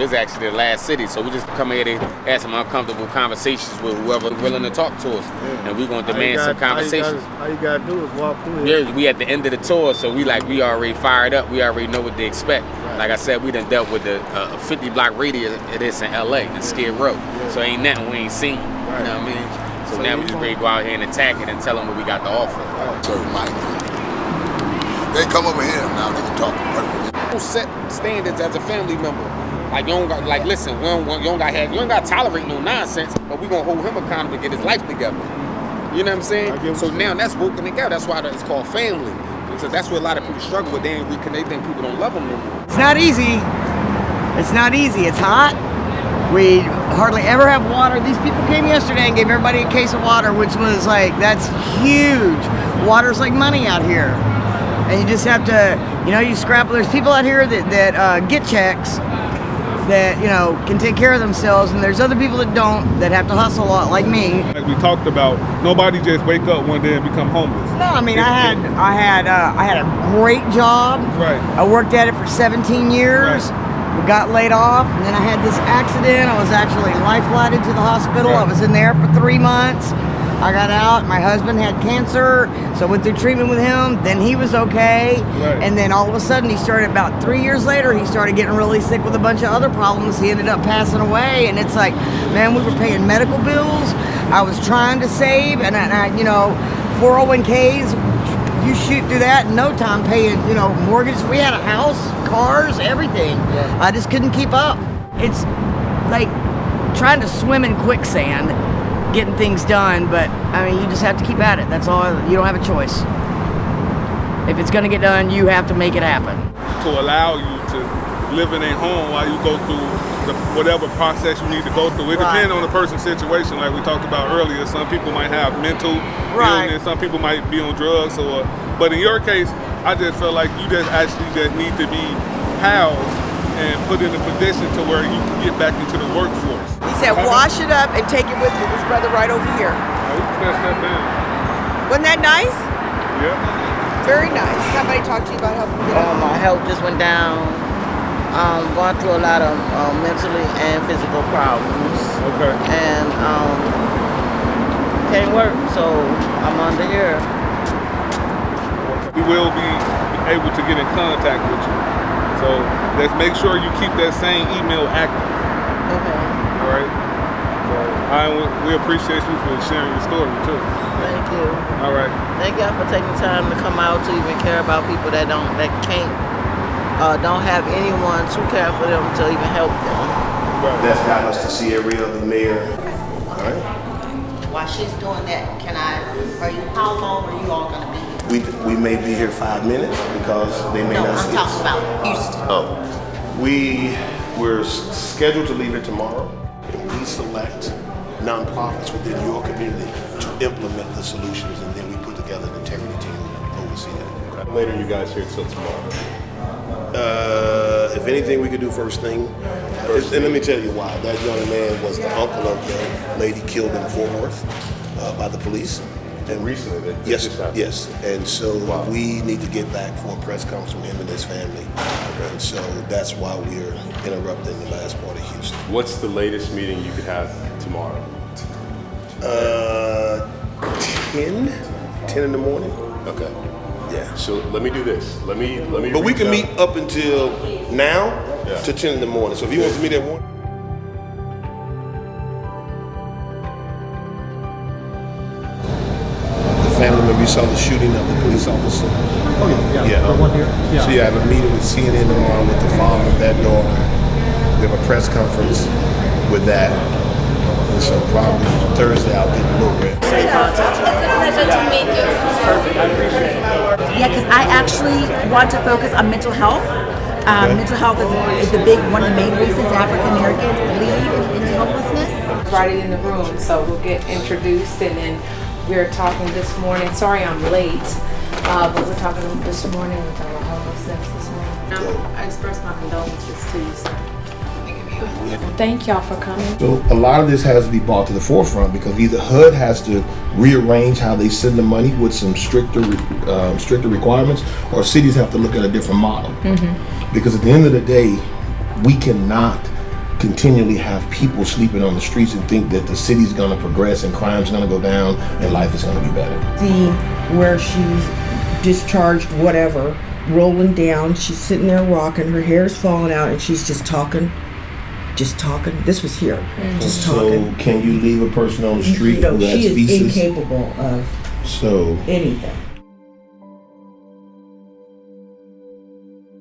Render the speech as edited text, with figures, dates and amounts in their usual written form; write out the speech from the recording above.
this is actually the last city. So we just come here to have some uncomfortable conversations with whoever willing to talk to us. Yeah. And we're going to demand some conversations. All you got to do is walk through here. Yeah, we at the end of the tour, so we already fired up. We already know what to expect. Right. Like I said, we done dealt with the 50-block radius of this in L.A. and Skid Row. Yeah. So ain't nothing we ain't seen. Right. You know what I mean? So now we just ready to go out here and attack it and tell them what we got to offer. Right. So Mike, they come over here now, they can talk perfectly. Don't set standards as a family member. Like you don't got, like listen, you don't got to tolerate no nonsense, but we gonna hold him accountable to get his life together. You know what I'm saying? So now that's working together. That's why it's called family. Because that's what a lot of people struggle with. They ain't reconnect, think people don't love them no more. It's not easy. It's not easy. It's hot. We hardly ever have water. These people came yesterday and gave everybody a case of water, which was like, that's huge. Water's like money out here. And you just have to, you scrapple. There's people out here that get checks that, can take care of themselves. And there's other people that don't, that have to hustle a lot, like me. Like we talked about, nobody just wake up one day and become homeless. No, I mean, I had a great job. Right. I worked at it for 17 years. Right. We got laid off, and then I had this accident. I was actually life-flighted to the hospital. Right. I was in there for 3 months. I got out. My husband had cancer, so I went through treatment with him. Then he was okay. Right. And then all of a sudden, he started about 3 years later, he started getting really sick with a bunch of other problems. He ended up passing away, and it's like, man, we were paying medical bills. I was trying to save, and I 401ks, you shoot through that in no time, paying, mortgage. We had a house, cars, everything. Yeah. I just couldn't keep up. It's like trying to swim in quicksand, getting things done, but I mean, you just have to keep at it. That's all. You don't have a choice. If it's going to get done, you have to make it happen. To allow you to live in a home while you go through whatever process you need to go through. It depends on the person's situation, like we talked about earlier. Some people might have mental illness, some people might be on drugs, but in your case, I just feel like you just need to be housed and put in a position to where you can get back into the workforce. He said, wash it up and take it with you. His brother right over here. We can test that down. Wasn't that nice? Yeah. Very nice. Somebody talked to you about helping you get out? My health just went down. Going through a lot of mentally and physical problems. Okay. And can't work, so I'm under here. We will be able to get in contact with you. So let's make sure you keep that same email active. Okay. All right. So we appreciate you for sharing your story too. Thank you. All right. Thank y'all for taking time to come out to even care about people that can't. Don't have anyone to care for them to even help them. That's got us to see every other mayor. All right. While she's doing that, how long are you all going to be here? We may be here 5 minutes because they may not see us. No, I'm talking about Houston. Oh, we're scheduled to leave here tomorrow. And we select nonprofits within your community to implement the solutions, and then we put together an integrity team to oversee that. When are you guys here till tomorrow? If anything, we could do first thing. And let me tell you why. That young man was the uncle of the lady killed in Fort Worth by the police. And recently, yes. And so we need to get back for a press conference with him and his family. And so that's why we're interrupting the last part of Houston. What's the latest meeting you could have tomorrow? 10 in the morning. Okay. Yeah. So let me do this. Let me. But we can meet up until now to 10 in the morning. So if he wants to meet at 1. The family member, you saw the shooting of the police officer. Oh yeah. The one here. Yeah. So I have a meeting with CNN tomorrow with the father of that daughter. We have a press conference with that. And so probably Thursday I'll get a little bit. It's a pleasure to meet you. Perfect, I appreciate it. Yeah, because I actually want to focus on mental health. Mental health is one of the main reasons African Americans lead in homelessness. Right in the room, so we'll get introduced, and then we're talking this morning. Sorry I'm late, but we're talking this morning. We're talking about homelessness this morning. I express my condolences to you, sir. Thank y'all for coming. So a lot of this has to be brought to the forefront because either HUD has to rearrange how they send the money with some stricter requirements, or cities have to look at a different model. Mm-hmm. Because at the end of the day, we cannot continually have people sleeping on the streets and think that the city's gonna progress and crime's gonna go down and life is gonna be better. See where she's discharged, whatever, rolling down. She's sitting there rocking. Her hair's falling out, and she's just talking. Just talking. This was here. Just talking. So can you leave a person on the street who has she is visas? incapable of So anything.